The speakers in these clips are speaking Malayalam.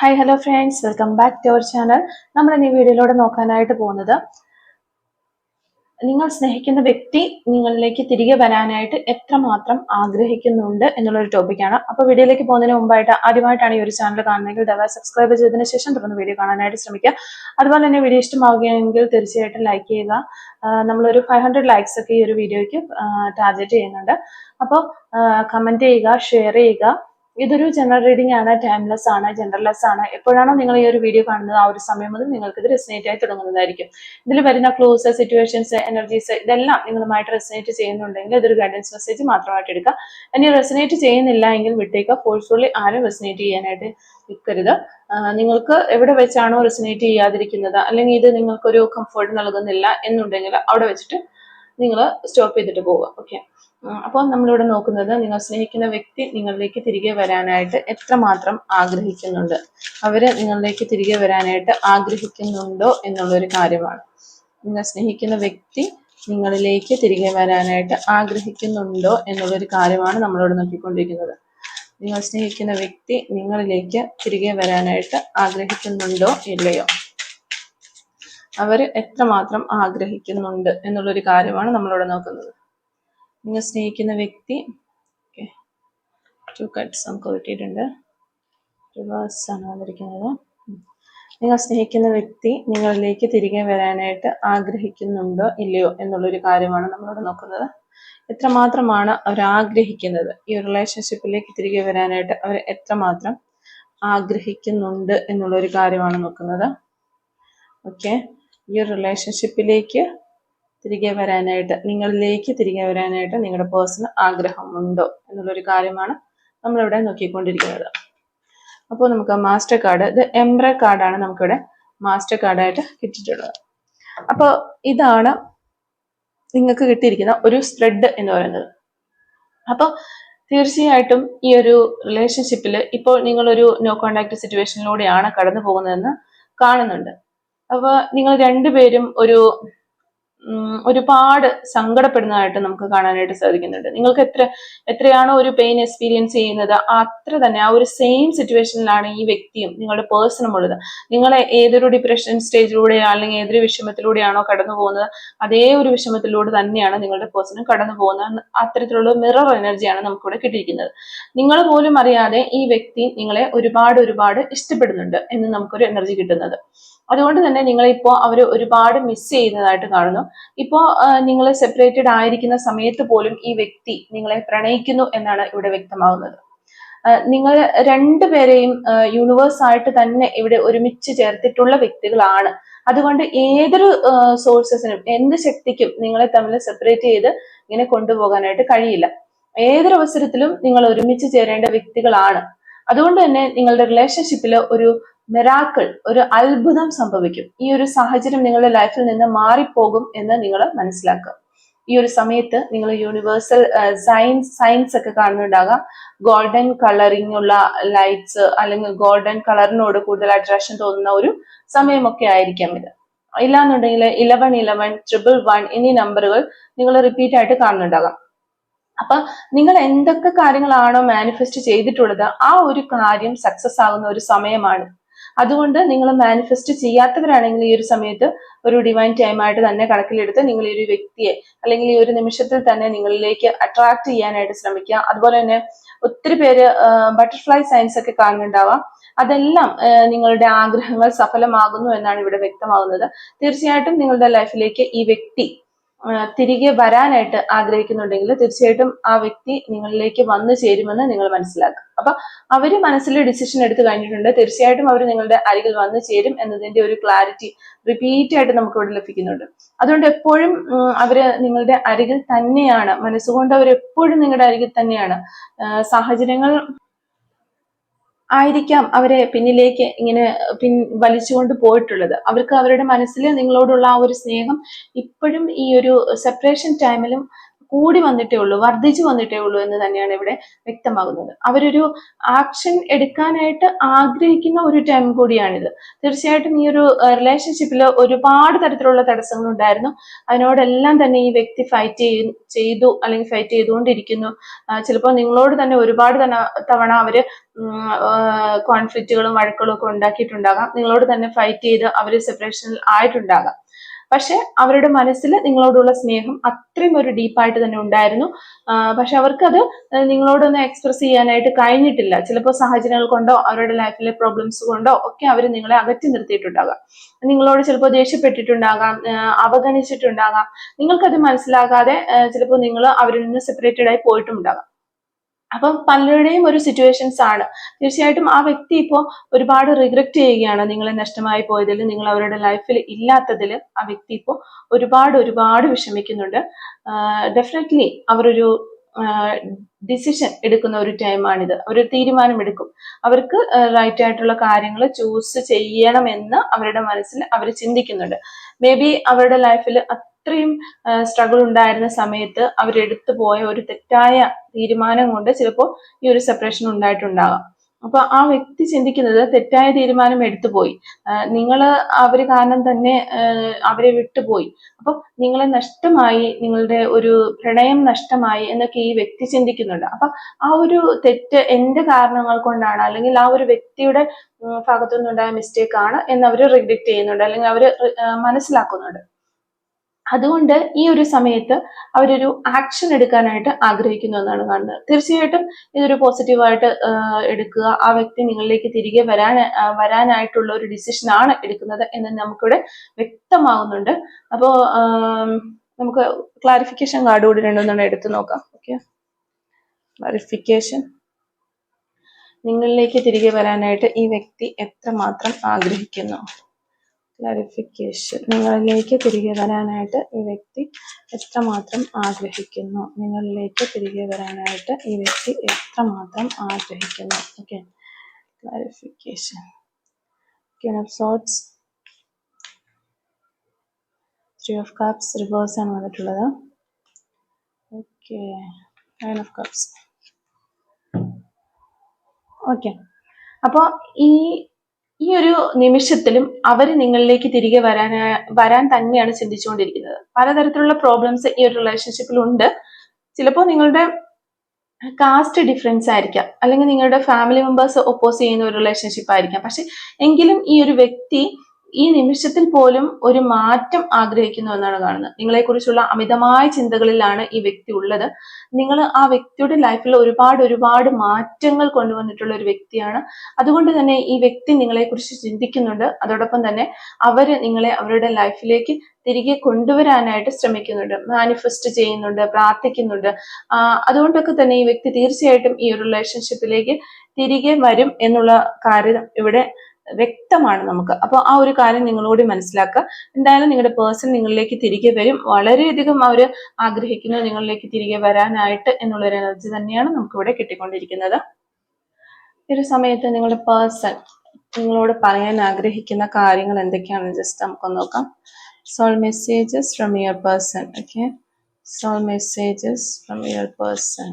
Hi hello friends, welcome back to our channel. നമ്മൾ ഈ വീഡിയോയിലൂടെ നോക്കാനായിട്ട് പോകുന്നത് നിങ്ങൾ സ്നേഹിക്കുന്ന വ്യക്തി നിങ്ങളിലേക്ക് തിരികെ വരാനായിട്ട് എത്രമാത്രം ആഗ്രഹിക്കുന്നുണ്ട് എന്നുള്ളൊരു ടോപ്പിക്കാണ്. അപ്പോൾ വീഡിയോയിലേക്ക് പോകുന്നതിന് മുമ്പായിട്ട് ആദ്യമായിട്ടാണ് ഈ ഒരു ചാനൽ കാണുന്നതെങ്കിൽ ദയവായി സബ്സ്ക്രൈബ് ചെയ്തതിന് ശേഷം തുടർന്ന് വീഡിയോ കാണാനായിട്ട് ശ്രമിക്കുക. അതുപോലെ തന്നെ വീഡിയോ ഇഷ്ടമാവുകയാണെങ്കിൽ തീർച്ചയായിട്ടും ലൈക്ക് ചെയ്യുക. നമ്മളൊരു 500 ലൈക്സ് ഒക്കെ ഈ ഒരു വീഡിയോയ്ക്ക് ടാർഗറ്റ് ചെയ്യുന്നുണ്ട്. അപ്പോൾ കമന്റ് ചെയ്യുക, ഷെയർ ചെയ്യുക. ഇതൊരു ജനറൽ റീഡിംഗ് ആണ്, ടൈംലെസ് ആണ്, ജെൻഡർലെസ് ആണ്. എപ്പോഴാണോ നിങ്ങൾ ഈ ഒരു വീഡിയോ കാണുന്നത് ആ ഒരു സമയം മുതൽ നിങ്ങൾക്ക് ഇത് റെസിനേറ്റ് ആയി തുടങ്ങുന്നതായിരിക്കും. ഇതിൽ വരുന്ന ക്ലോസ്, സിറ്റുവേഷൻസ്, എനർജീസ് ഇതെല്ലാം നിങ്ങളുമായിട്ട് റെസിനേറ്റ് ചെയ്യുന്നുണ്ടെങ്കിൽ ഇതൊരു ഗൈഡൻസ് മെസ്സേജ് മാത്രമായിട്ട് എടുക്കുക. ഇനി റെസിനേറ്റ് ചെയ്യുന്നില്ല എങ്കിൽ വിട്ടേക്കുക. ഫോഴ്സ്ഫുള്ളി ആരും റെസിനേറ്റ് ചെയ്യാനായിട്ട് നിൽക്കരുത്. നിങ്ങൾക്ക് എവിടെ വെച്ചാണോ റെസിനേറ്റ് ചെയ്യാതിരിക്കുന്നത്, അല്ലെങ്കിൽ ഇത് നിങ്ങൾക്കൊരു കംഫർട്ട് നൽകുന്നില്ല എന്നുണ്ടെങ്കിൽ അവിടെ വെച്ചിട്ട് നിങ്ങൾ സ്റ്റോപ്പ് ചെയ്തിട്ട് പോവുക. ഓക്കെ, അപ്പോൾ നമ്മളിവിടെ നോക്കുന്നത് നിങ്ങൾ സ്നേഹിക്കുന്ന വ്യക്തി നിങ്ങളിലേക്ക് തിരികെ വരാനായിട്ട് എത്രമാത്രം ആഗ്രഹിക്കുന്നുണ്ട്, അവര് നിങ്ങളിലേക്ക് തിരികെ വരാനായിട്ട് ആഗ്രഹിക്കുന്നുണ്ടോ എന്നുള്ളൊരു കാര്യമാണ്. നിങ്ങൾ സ്നേഹിക്കുന്ന വ്യക്തി നിങ്ങളിലേക്ക് തിരികെ വരാനായിട്ട് ആഗ്രഹിക്കുന്നുണ്ടോ എന്നുള്ളൊരു കാര്യമാണ് നമ്മളിവിടെ നോക്കിക്കൊണ്ടിരിക്കുന്നത്. നിങ്ങൾ സ്നേഹിക്കുന്ന വ്യക്തി നിങ്ങളിലേക്ക് തിരികെ വരാനായിട്ട് ആഗ്രഹിക്കുന്നുണ്ടോ ഇല്ലയോ, അവർ എത്രമാത്രം ആഗ്രഹിക്കുന്നുണ്ട് എന്നുള്ളൊരു കാര്യമാണ് നമ്മളിവിടെ നോക്കുന്നത്. നിങ്ങൾ സ്നേഹിക്കുന്ന വ്യക്തി ടു കട്ട്സ് നമുക്ക് കിട്ടിയിട്ടുണ്ട്, റിവേഴ്സ് ആണ് വന്നിരിക്കുന്നത്. നിങ്ങൾ സ്നേഹിക്കുന്ന വ്യക്തി നിങ്ങളിലേക്ക് തിരികെ വരാനായിട്ട് ആഗ്രഹിക്കുന്നുണ്ടോ ഇല്ലയോ എന്നുള്ളൊരു കാര്യമാണ് നമ്മളിവിടെ നോക്കുന്നത്. എത്രമാത്രമാണ് അവർ ആഗ്രഹിക്കുന്നത്, ഈ റിലേഷൻഷിപ്പിലേക്ക് തിരികെ വരാനായിട്ട് അവർ എത്രമാത്രം ആഗ്രഹിക്കുന്നുണ്ട് എന്നുള്ളൊരു കാര്യമാണ് നോക്കുന്നത്. ഓക്കെ, ഈ റിലേഷൻഷിപ്പിലേക്ക് തിരികെ വരാനായിട്ട്, നിങ്ങളിലേക്ക് തിരികെ വരാനായിട്ട് നിങ്ങളുടെ പേഴ്സണ് ആഗ്രഹമുണ്ടോ എന്നുള്ളൊരു കാര്യമാണ് നമ്മളിവിടെ നോക്കിക്കൊണ്ടിരിക്കുന്നത്. അപ്പോൾ നമുക്ക് മാസ്റ്റർ കാർഡ്, ഇത് എംബ്രർ കാർഡാണ് നമുക്കിവിടെ മാസ്റ്റർ കാർഡായിട്ട് കിട്ടിയിട്ടുള്ളത്. അപ്പോൾ ഇതാണ് നിങ്ങൾക്ക് കിട്ടിയിരിക്കുന്ന ഒരു സ്പ്രെഡ് എന്ന് പറയുന്നത്. അപ്പോൾ തീർച്ചയായിട്ടും ഈ ഒരു റിലേഷൻഷിപ്പിൽ ഇപ്പോൾ നിങ്ങളൊരു നോ കോണ്ടാക്ട് സിറ്റുവേഷനിലൂടെയാണ് കടന്നു പോകുന്നതെന്ന് കാണുന്നുണ്ട്. അപ്പോൾ നിങ്ങൾ രണ്ടുപേരും ഒരുപാട് സങ്കടപ്പെടുന്നതായിട്ട് നമുക്ക് കാണാനായിട്ട് സാധിക്കുന്നുണ്ട്. നിങ്ങൾക്ക് എത്രയാണോ ഒരു പെയിൻ എക്സ്പീരിയൻസ് ചെയ്യുന്നത് അത്ര തന്നെ ആ ഒരു സെയിം സിറ്റുവേഷനിലാണ് ഈ വ്യക്തിയും നിങ്ങളുടെ പേഴ്സണും ഉള്ളത്. നിങ്ങളെ ഏതൊരു ഡിപ്രഷൻ സ്റ്റേജിലൂടെയോ അല്ലെങ്കിൽ ഏതൊരു വിഷമത്തിലൂടെയാണോ കടന്നു പോകുന്നത് അതേ ഒരു വിഷമത്തിലൂടെ തന്നെയാണ് നിങ്ങളുടെ പേഴ്സണും കടന്നു പോകുന്നത്. അത്തരത്തിലുള്ള മിറർ എനർജിയാണ് നമുക്കിവിടെ കിട്ടിയിരിക്കുന്നത്. നിങ്ങൾ പോലും അറിയാതെ ഈ വ്യക്തി നിങ്ങളെ ഒരുപാട് ഇഷ്ടപ്പെടുന്നുണ്ട് എന്ന് നമുക്കൊരു എനർജി കിട്ടുന്നത്. അതുകൊണ്ട് തന്നെ നിങ്ങളിപ്പോ അവർ ഒരുപാട് മിസ് ചെയ്യുന്നതായിട്ട് കാണുന്നു. ഇപ്പോ നിങ്ങൾ സെപ്പറേറ്റഡ് ആയിരിക്കുന്ന സമയത്ത് പോലും ഈ വ്യക്തി നിങ്ങളെ പ്രണയിക്കുന്നു എന്നാണ് ഇവിടെ വ്യക്തമാകുന്നത്. നിങ്ങൾ രണ്ടുപേരെയും യൂണിവേഴ്സ് ആയിട്ട് തന്നെ ഇവിടെ ഒരുമിച്ച് ചേർത്തിട്ടുള്ള വ്യക്തികളാണ്. അതുകൊണ്ട് ഏതൊരു സോഴ്സസിനും എന്ത് ശക്തിക്കും നിങ്ങളെ തമ്മിൽ സെപ്പറേറ്റ് ചെയ്ത് ഇങ്ങനെ കൊണ്ടുപോകാനായിട്ട് കഴിയില്ല. ഏതൊരു അവസരത്തിലും നിങ്ങൾ ഒരുമിച്ച് ചേരേണ്ട വ്യക്തികളാണ്. അതുകൊണ്ട് തന്നെ നിങ്ങളുടെ റിലേഷൻഷിപ്പിൽ ഒരു മിറാക്കിൾ, ഒരു അത്ഭുതം സംഭവിക്കും. ഈ ഒരു സാഹചര്യം നിങ്ങളുടെ ലൈഫിൽ നിന്ന് മാറിപ്പോകും എന്ന് നിങ്ങൾ മനസ്സിലാക്കുക. ഈ ഒരു സമയത്ത് നിങ്ങൾ യൂണിവേഴ്സൽ സയൻസ് ഒക്കെ കാണുന്നുണ്ടാകാം. ഗോൾഡൻ കളറിംഗ് ഉള്ള ലൈറ്റ്സ് അല്ലെങ്കിൽ ഗോൾഡൻ കളറിനോട് കൂടുതൽ അട്രാക്ഷൻ തോന്നുന്ന ഒരു സമയമൊക്കെ ആയിരിക്കാം ഇത്. ഇല്ലാന്നുണ്ടെങ്കിൽ 11 11 111 എന്നീ നമ്പറുകൾ നിങ്ങൾ റിപ്പീറ്റ് ആയിട്ട് കാണുന്നുണ്ടാകാം. അപ്പൊ നിങ്ങൾ എന്തൊക്കെ കാര്യങ്ങളാണോ മാനിഫെസ്റ്റ് ചെയ്തിട്ടുള്ളത് ആ ഒരു കാര്യം സക്സസ് ആകുന്ന ഒരു സമയമാണ്. അതുകൊണ്ട് നിങ്ങൾ മാനിഫെസ്റ്റ് ചെയ്യാത്തവരാണെങ്കിൽ ഈ ഒരു സമയത്ത് ഒരു ഡിവൈൻ ടൈം ആയിട്ട് തന്നെ കണക്കിലെടുത്ത് നിങ്ങൾ ഈ ഒരു വ്യക്തിയെ അല്ലെങ്കിൽ ഈ ഒരു നിമിഷത്തിൽ തന്നെ നിങ്ങളിലേക്ക് അട്രാക്ട് ചെയ്യാനായിട്ട് ശ്രമിക്കുക. അതുപോലെ തന്നെ ഒത്തിരി പേര് ബട്ടർഫ്ലൈ സയൻസ് ഒക്കെ കാണുന്നുണ്ടാവാം. അതെല്ലാം നിങ്ങളുടെ ആഗ്രഹങ്ങൾ സഫലമാകുന്നു എന്നാണ് ഇവിടെ വ്യക്തമാകുന്നത്. തീർച്ചയായിട്ടും നിങ്ങളുടെ ലൈഫിലേക്ക് ഈ വ്യക്തി തിരികെ വരാനായിട്ട് ആഗ്രഹിക്കുന്നുണ്ടെങ്കിൽ തീർച്ചയായിട്ടും ആ വ്യക്തി നിങ്ങളിലേക്ക് വന്നു ചേരുമെന്ന് നിങ്ങൾ മനസ്സിലാക്കുക. അപ്പൊ അവര് മനസ്സിൽ ഡിസിഷൻ എടുത്തു കഴിഞ്ഞിട്ടുണ്ട്. തീർച്ചയായിട്ടും അവർ നിങ്ങളുടെ അരികിൽ വന്നു ചേരും എന്നതിന്റെ ഒരു ക്ലാരിറ്റി റിപ്പീറ്റ് ആയിട്ട് നമുക്ക് ഇവിടെ ലഭിക്കുന്നുണ്ട്. അതുകൊണ്ട് എപ്പോഴും അവര് നിങ്ങളുടെ അരികിൽ തന്നെയാണ്, മനസ്സുകൊണ്ട് അവർ എപ്പോഴും നിങ്ങളുടെ അരികിൽ തന്നെയാണ്. സാഹചര്യങ്ങൾ ആയിരിക്കാം അവരെ പിന്നിലേക്ക് ഇങ്ങനെ വലിച്ചുകൊണ്ട് പോയിട്ടുള്ളത്. അവർക്ക് അവരുടെ മനസ്സിൽ നിങ്ങളോടുള്ള ആ ഒരു സ്നേഹം ഇപ്പോഴും ഈ ഒരു സെപ്പറേഷൻ ടൈമിലും കൂടി വന്നിട്ടേ ഉള്ളൂ, വർദ്ധിച്ചു വന്നിട്ടേ ഉള്ളൂ എന്ന് തന്നെയാണ് ഇവിടെ വ്യക്തമാകുന്നത്. അവരൊരു ആക്ഷൻ എടുക്കാനായിട്ട് ആഗ്രഹിക്കുന്ന ഒരു ടൈം കൂടിയാണിത്. തീർച്ചയായിട്ടും ഈ ഒരു റിലേഷൻഷിപ്പിൽ ഒരുപാട് തരത്തിലുള്ള തടസ്സങ്ങൾ ഉണ്ടായിരുന്നു. അതിനോടെല്ലാം തന്നെ ഈ വ്യക്തി ചെയ്തു അല്ലെങ്കിൽ ഫൈറ്റ് ചെയ്തുകൊണ്ടിരിക്കുന്നു. ചിലപ്പോൾ നിങ്ങളോട് തന്നെ ഒരുപാട് തവണ അവര് കോൺഫ്ലിക്റ്റുകളും വഴക്കുകളും ഒക്കെ ഉണ്ടാക്കിയിട്ടുണ്ടാകാം. നിങ്ങളോട് തന്നെ ഫൈറ്റ് ചെയ്ത് അവര് സെപ്പറേഷനിൽ ആയിട്ടുണ്ടാകാം. പക്ഷെ അവരുടെ മനസ്സിൽ നിങ്ങളോടുള്ള സ്നേഹം അത്രയും ഒരു ഡീപ്പായിട്ട് തന്നെ ഉണ്ടായിരുന്നു. പക്ഷെ അവർക്കത് നിങ്ങളോടൊന്ന് എക്സ്പ്രസ് ചെയ്യാനായിട്ട് കഴിഞ്ഞിട്ടില്ല. ചിലപ്പോൾ സാഹചര്യങ്ങൾ കൊണ്ടോ അവരുടെ ലൈഫിലെ പ്രോബ്ലംസ് കൊണ്ടോ ഒക്കെ അവർ നിങ്ങളെ അകറ്റി നിർത്തിയിട്ടുണ്ടാകാം. നിങ്ങളോട് ചിലപ്പോൾ ദേഷ്യപ്പെട്ടിട്ടുണ്ടാകാം, അവഗണിച്ചിട്ടുണ്ടാകാം. നിങ്ങൾക്കത് മനസ്സിലാകാതെ ചിലപ്പോൾ നിങ്ങൾ അവരിൽ നിന്ന് സെപ്പറേറ്റഡ് ആയി പോയിട്ടുണ്ടാകാം. അപ്പം പലരുടെയും ഒരു സിറ്റുവേഷൻസ് ആണ്. തീർച്ചയായിട്ടും ആ വ്യക്തി ഇപ്പോൾ ഒരുപാട് റിഗ്രറ്റ് ചെയ്യുകയാണ് നിങ്ങളെ നഷ്ടമായി പോയതിൽ, നിങ്ങൾ അവരുടെ ലൈഫിൽ ഇല്ലാത്തതിൽ ആ വ്യക്തി ഇപ്പോൾ ഒരുപാട് വിഷമിക്കുന്നുണ്ട്. ഡെഫിനറ്റ്ലി അവരൊരു ഡിസിഷൻ എടുക്കുന്ന ഒരു ടൈമാണിത്. ഒരു തീരുമാനം എടുക്കും. അവർക്ക് റൈറ്റ് ആയിട്ടുള്ള കാര്യങ്ങൾ ചൂസ് ചെയ്യണമെന്ന് അവരുടെ മനസ്സിൽ അവർ ചിന്തിക്കുന്നുണ്ട്. മേ ബി അവരുടെ ലൈഫിൽ അത്രയും സ്ട്രഗിൾ ഉണ്ടായിരുന്ന സമയത്ത് അവരെടുത്തു പോയ ഒരു തെറ്റായ തീരുമാനം കൊണ്ട് ചിലപ്പോൾ ഈ ഒരു സെപ്പറേഷൻ ഉണ്ടായിട്ടുണ്ടാകാം. അപ്പൊ ആ വ്യക്തി ചിന്തിക്കുന്നത് തെറ്റായ തീരുമാനം എടുത്തുപോയി, അവര് കാരണം തന്നെ അവരെ വിട്ടുപോയി, അപ്പൊ നിങ്ങളെ നഷ്ടമായി, നിങ്ങളുടെ ഒരു പ്രണയം നഷ്ടമായി എന്നൊക്കെ ഈ വ്യക്തി ചിന്തിക്കുന്നുണ്ട്. അപ്പൊ ആ ഒരു തെറ്റ് എന്റെ കാരണങ്ങൾ കൊണ്ടാണ്, അല്ലെങ്കിൽ ആ ഒരു വ്യക്തിയുടെ ഭാഗത്തുനിന്നുണ്ടായ മിസ്റ്റേക്ക് ആണ് എന്ന് അവർ റിഗ്രറ്റ് ചെയ്യുന്നുണ്ട്, അല്ലെങ്കിൽ അവര് മനസ്സിലാക്കുന്നുണ്ട്. അതുകൊണ്ട് ഈ ഒരു സമയത്ത് അവരൊരു ആക്ഷൻ എടുക്കാനായിട്ട് ആഗ്രഹിക്കുന്നു എന്നാണ് കാണുന്നത്. തീർച്ചയായിട്ടും ഇതൊരു പോസിറ്റീവായിട്ട് എടുക്കുക. ആ വ്യക്തി നിങ്ങളിലേക്ക് തിരികെ വരാനായിട്ടുള്ള ഒരു ഡിസിഷൻ ആണ് എടുക്കുന്നത് എന്ന് നമുക്കിവിടെ വ്യക്തമാകുന്നുണ്ട്. അപ്പോൾ നമുക്ക് ക്ലാരിഫിക്കേഷൻ കാർഡ് കൂടി രണ്ടൊന്നും എടുത്തു നോക്കാം. Okay, clarification. നിങ്ങളിലേക്ക് തിരികെ വരാനായിട്ട് ഈ വ്യക്തി എത്രമാത്രം ആഗ്രഹിക്കുന്നു? ക്ലാരിഫിക്കേഷൻ. നിങ്ങളിലേക്ക് തിരികെ വരാനായിട്ട് ഈ വ്യക്തി എത്രമാത്രം ആഗ്രഹിക്കുന്നു? നിങ്ങളിലേക്ക് തിരികെ വരാനായിട്ട് ഈ വ്യക്തി എത്രമാത്രം ആഗ്രഹിക്കുന്നു? Okay, clarification. Queen of Swords, Three of Cups, reverse ആണ് വന്നിട്ടുള്ളത്. Okay, Nine of Cups. Okay, അപ്പോൾ ഈ ഒരു നിമിഷത്തിലും അവർ നിങ്ങളിലേക്ക് തിരികെ വരാൻ തന്നെയാണ് ചിന്തിച്ചുകൊണ്ടിരിക്കുന്നത്. പലതരത്തിലുള്ള പ്രോബ്ലംസ് ഈ ഒരു റിലേഷൻഷിപ്പിൽ ഉണ്ട്. ചിലപ്പോൾ നിങ്ങളുടെ കാസ്റ്റ് ഡിഫറൻസ് ആയിരിക്കാം, അല്ലെങ്കിൽ നിങ്ങളുടെ ഫാമിലി മെമ്പേഴ്സ് ഒപ്പോസ് ചെയ്യുന്ന ഒരു റിലേഷൻഷിപ്പ് ആയിരിക്കാം. പക്ഷെ എങ്കിലും ഈ ഒരു വ്യക്തി ഈ നിമിഷത്തിൽ പോലും ഒരു മാറ്റം ആഗ്രഹിക്കുന്നു എന്നാണ് കാണുന്നത്. നിങ്ങളെക്കുറിച്ചുള്ള അമിതമായ ചിന്തകളിലാണ് ഈ വ്യക്തി ഉള്ളത്. നിങ്ങൾ ആ വ്യക്തിയുടെ ലൈഫിൽ ഒരുപാട് മാറ്റങ്ങൾ കൊണ്ടുവന്നിട്ടുള്ള ഒരു വ്യക്തിയാണ്. അതുകൊണ്ട് തന്നെ ഈ വ്യക്തി നിങ്ങളെക്കുറിച്ച് ചിന്തിക്കുന്നുണ്ട്. അതോടൊപ്പം തന്നെ നിങ്ങളെ അവരുടെ ലൈഫിലേക്ക് തിരികെ കൊണ്ടുവരാനായിട്ട് ശ്രമിക്കുന്നുണ്ട്, മാനിഫെസ്റ്റ് ചെയ്യുന്നുണ്ട്, പ്രാർത്ഥിക്കുന്നുണ്ട്. അതുകൊണ്ടൊക്കെ തന്നെ ഈ വ്യക്തി തീർച്ചയായിട്ടും ഈ ഒരു റിലേഷൻഷിപ്പിലേക്ക് തിരികെ വരും എന്നുള്ള കാര്യം ഇവിടെ വ്യക്തമാണ് നമുക്ക്. അപ്പോൾ ആ ഒരു കാര്യം നിങ്ങളോട് മനസ്സിലാക്കുക. എന്തായാലും നിങ്ങളുടെ പേഴ്സൺ നിങ്ങളിലേക്ക് തിരികെ വരും. വളരെയധികം അവർ ആഗ്രഹിക്കുന്നു നിങ്ങളിലേക്ക് തിരികെ വരാനായിട്ട് എന്നുള്ളൊരു എനർജി തന്നെയാണ് നമുക്കിവിടെ കിട്ടിക്കൊണ്ടിരിക്കുന്നത്. ഈ ഒരു സമയത്ത് നിങ്ങളുടെ പേഴ്സൺ നിങ്ങളോട് പറയാൻ ആഗ്രഹിക്കുന്ന കാര്യങ്ങൾ എന്തൊക്കെയാണെന്ന് ജസ്റ്റ് നമുക്കൊന്ന് നോക്കാം. Soul messages from your person. Okay, soul messages from your person.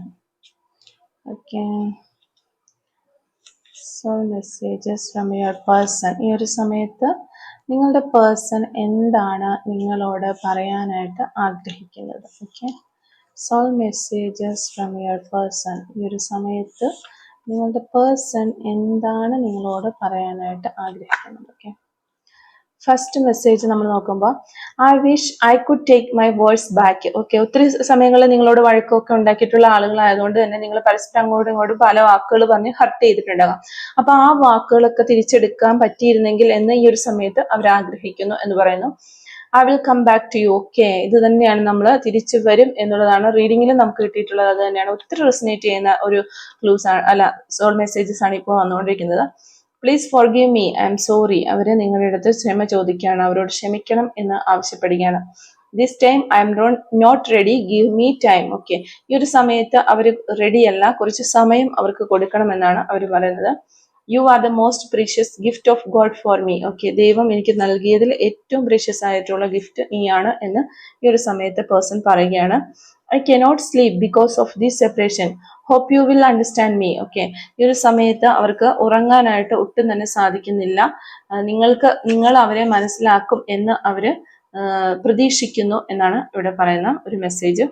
Okay, soul messages from your person. ഈ ഒരു സമയത്ത് നിങ്ങളുടെ പേഴ്സൺ എന്താണ് നിങ്ങളോട് പറയാനായിട്ട് ആഗ്രഹിക്കുന്നത്? Okay, soul messages from your person. ഈ ഒരു സമയത്ത് നിങ്ങളുടെ പേഴ്സൺ എന്താണ് നിങ്ങളോട് പറയാനായിട്ട് ആഗ്രഹിക്കുന്നത്? ഓക്കെ, ഫസ്റ്റ് മെസ്സേജ് നമ്മൾ നോക്കുമ്പോൾ I wish I could take my words back. Okay, ഒത്തിരി സമയങ്ങളിൽ നിങ്ങളോട് വഴക്കൊക്കെ ഉണ്ടാക്കിയിട്ടുള്ള ആളുകളായതുകൊണ്ട് തന്നെ നിങ്ങൾ പരസ്പരം അങ്ങോട്ടും ഇങ്ങോട്ടും പല വാക്കുകൾ പറഞ്ഞ് ഹർട്ട് ചെയ്തിട്ടുണ്ടാകാം. അപ്പൊ ആ വാക്കുകളൊക്കെ തിരിച്ചെടുക്കാൻ പറ്റിയിരുന്നെങ്കിൽ എന്ന് ഈ ഒരു സമയത്ത് അവർ ആഗ്രഹിക്കുന്നു എന്ന് പറയുന്നു. I will come back to you. Okay, ഇത് തന്നെയാണ് നമ്മൾ തിരിച്ചു വരും എന്നുള്ളതാണ് റീഡിങ്ങിൽ നമുക്ക് കിട്ടിയിട്ടുള്ളത്. അത് തന്നെയാണ് ഒത്തിരി റെസനേറ്റ് ചെയ്യുന്ന ഒരു ക്ലൂസ് ആണ്, സോൾ മെസ്സേജസ് ആണ് ഇപ്പോൾ വന്നുകൊണ്ടിരിക്കുന്നത്. Please forgive me, I'm sorry. അവര് നിങ്ങളുടെ അടുത്ത് ക്ഷമ ചോദിക്കുകയാണ്, അവരോട് ക്ഷമിക്കണം എന്ന് ആവശ്യപ്പെടുകയാണ്. This time I'm not ready, give me time. Okay, ഈ ഒരു സമയത്ത് അവർ റെഡിയല്ല, കുറച്ച് സമയം അവർക്ക് കൊടുക്കണമെന്നാണ് അവർ പറയുന്നത്. You are the most precious gift of God for me. Okay, ദൈവം എനിക്ക് നൽകിയതിൽ ഏറ്റവും പ്രീഷ്യസ് ആയിട്ടുള്ള ഗിഫ്റ്റ് നീയാണ് എന്ന് ഈ ഒരു സമയത്ത് പേഴ്സൺ പറയുകയാണ്. I cannot sleep because of this separation. Hope you will understand me. Okay, ഈ ഒരു സമയത്ത് അവർക്ക് ഉറങ്ങാനായിട്ട് ഒട്ടും തന്നെ സാധിക്കുന്നില്ല. നിങ്ങൾ അവരെ മനസ്സിലാക്കും എന്ന് അവര് പ്രതീക്ഷിക്കുന്നു എന്നാണ് ഇവിടെ പറയുന്ന ഒരു message.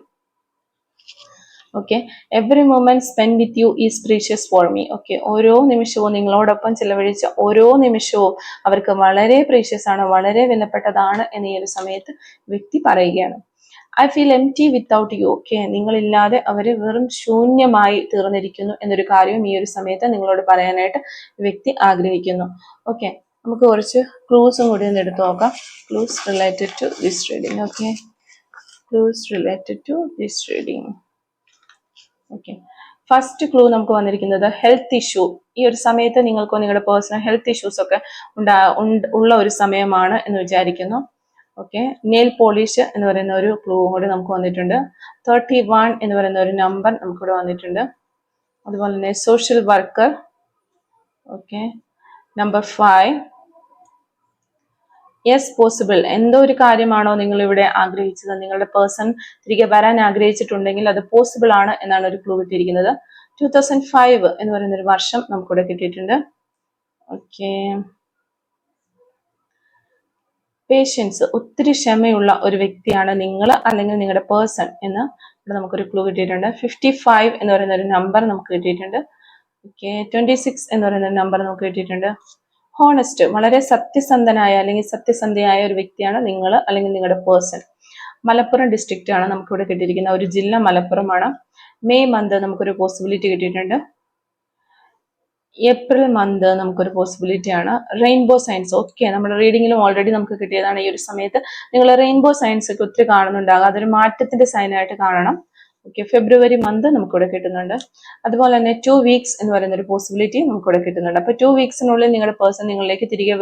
Okay, every moment spend with you is precious for me. Okay, ഓരോ നിമിഷവും നിങ്ങളോടൊപ്പം ചിലവഴിച്ച ഓരോ നിമിഷവും അവർക്ക് വളരെ പ്രീഷ്യസ് ആണ്, വളരെ വിലപ്പെട്ടതാണ് എന്ന് ഈ ഒരു സമയത്ത് വ്യക്തി പറയുകയാണ്. I feel empty without you. Okay, നിങ്ങളില്ലാതെ അവര് വെറും ശൂന്യമായി തീർന്നിരിക്കുന്നു എന്നൊരു കാര്യവും ഈ ഒരു സമയത്ത് നിങ്ങളോട് പറയാനായിട്ട് വ്യക്തി ആഗ്രഹിക്കുന്നു. ഓക്കെ, നമുക്ക് കുറച്ച് ക്ലൂസും കൂടി ഒന്ന് എടുത്തു നോക്കാം. Clues related to this reading. Okay, clues related to this reading. Okay, first clue നമുക്ക് വന്നിരിക്കുന്നത് ഹെൽത്ത് ഇഷ്യൂ. ഈ ഒരു സമയത്ത് നിങ്ങൾക്കോ നിങ്ങളുടെ പേഴ്സണൽ ഹെൽത്ത് ഇഷ്യൂസ് ഒക്കെ ഉള്ള ഒരു സമയമാണ് എന്ന് വിചാരിക്കുന്നു. ഓക്കെ, നെയിൽ പോളിഷ് എന്ന് പറയുന്ന ഒരു ക്ലൂ കൂടി നമുക്ക് വന്നിട്ടുണ്ട്. 31 എന്ന് പറയുന്ന ഒരു നമ്പർ നമുക്കിവിടെ വന്നിട്ടുണ്ട്. അതുപോലെ തന്നെ social worker. Okay, number 5. Yes possible. എന്തോ ഒരു കാര്യമാണോ നിങ്ങൾ ഇവിടെ ആഗ്രഹിച്ചത്, നിങ്ങളുടെ പേഴ്സൺ തിരികെ വരാൻ ആഗ്രഹിച്ചിട്ടുണ്ടെങ്കിൽ അത് പോസിബിൾ ആണ് എന്നാണ് ഒരു ക്ലൂ കിട്ടിയിരിക്കുന്നത്. 2005 എന്ന് പറയുന്ന ഒരു വർഷം നമുക്കിവിടെ കിട്ടിയിട്ടുണ്ട്. ഓക്കെ, പേഷ്യൻസ്, ഒത്തിരി ക്ഷമയുള്ള ഒരു വ്യക്തിയാണ് നിങ്ങൾ അല്ലെങ്കിൽ നിങ്ങളുടെ പേഴ്സൺ എന്ന് ഇവിടെ നമുക്കൊരു ക്ലൂ കിട്ടിയിട്ടുണ്ട്. 55 എന്ന് പറയുന്ന ഒരു നമ്പർ നമുക്ക് കിട്ടിയിട്ടുണ്ട്. ഓക്കെ, 26 എന്ന് പറയുന്ന ഒരു നമ്പർ നമുക്ക് കിട്ടിയിട്ടുണ്ട്. ഹോണസ്റ്റ്, വളരെ സത്യസന്ധനായ അല്ലെങ്കിൽ സത്യസന്ധയായ ഒരു വ്യക്തിയാണ് നിങ്ങൾ അല്ലെങ്കിൽ നിങ്ങളുടെ പേഴ്സൺ. മലപ്പുറം ഡിസ്ട്രിക്റ്റ് ആണ് നമുക്കിവിടെ കിട്ടിയിരിക്കുന്ന ഒരു ജില്ല മലപ്പുറമാണ്. മെയ് മന്ത് നമുക്കൊരു പോസിബിലിറ്റി കിട്ടിയിട്ടുണ്ട്. ഏപ്രിൽ മന്ത് നമുക്കൊരു പോസിബിലിറ്റി ആണ്. Rainbow science. ഓക്കെ, നമ്മുടെ റീഡിങ്ങിലും ഓൾറെഡി നമുക്ക് കിട്ടിയതാണ്. ഈ ഒരു സമയത്ത് നിങ്ങൾ റെയിൻബോ സയൻസ് ഒക്കെ ഒത്തിരി കാണുന്നുണ്ടാകും, അതൊരു മാറ്റത്തിന്റെ സൈനായിട്ട് കാണണം. ഓക്കെ, ഫെബ്രുവരി മന്ത് നമുക്കിവിടെ കിട്ടുന്നുണ്ട്. അതുപോലെ തന്നെ 2 വീക്സ് എന്ന് പറയുന്ന ഒരു പോസിബിലിറ്റി നമുക്കിവിടെ കിട്ടുന്നുണ്ട്. അപ്പൊ 2 വീക്സിനുള്ളിൽ നിങ്ങളുടെ പേഴ്സൺ നിങ്ങളിലേക്ക് തിരികെ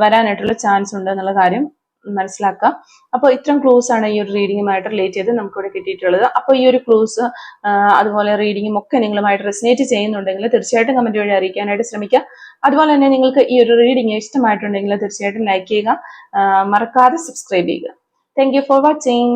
വരാനായിട്ടുള്ള ചാൻസ് ഉണ്ട് എന്നുള്ള കാര്യം മനസ്സിലാക്കുക. അപ്പോൾ ഇത്തരം ക്ലൂസ് ആണ് ഈ ഒരു റീഡിങ്ങുമായിട്ട് റിലേറ്റ് ചെയ്ത് നമുക്കിവിടെ കിട്ടിയിട്ടുള്ളത്. അപ്പോൾ ഈ ഒരു ക്ലൂസ് അതുപോലെ റീഡിങ്ങും ഒക്കെ നിങ്ങളുമായിട്ട് റെസിനേറ്റ് ചെയ്യുന്നുണ്ടെങ്കിൽ തീർച്ചയായിട്ടും കമന്റ് വഴി അറിയിക്കാനായിട്ട് ശ്രമിക്കുക. അതുപോലെ തന്നെ നിങ്ങൾക്ക് ഈ ഒരു റീഡിങ് ഇഷ്ടമായിട്ടുണ്ടെങ്കിൽ തീർച്ചയായിട്ടും ലൈക്ക് ചെയ്യുക, മറക്കാതെ സബ്സ്ക്രൈബ് ചെയ്യുക. Thank you for watching.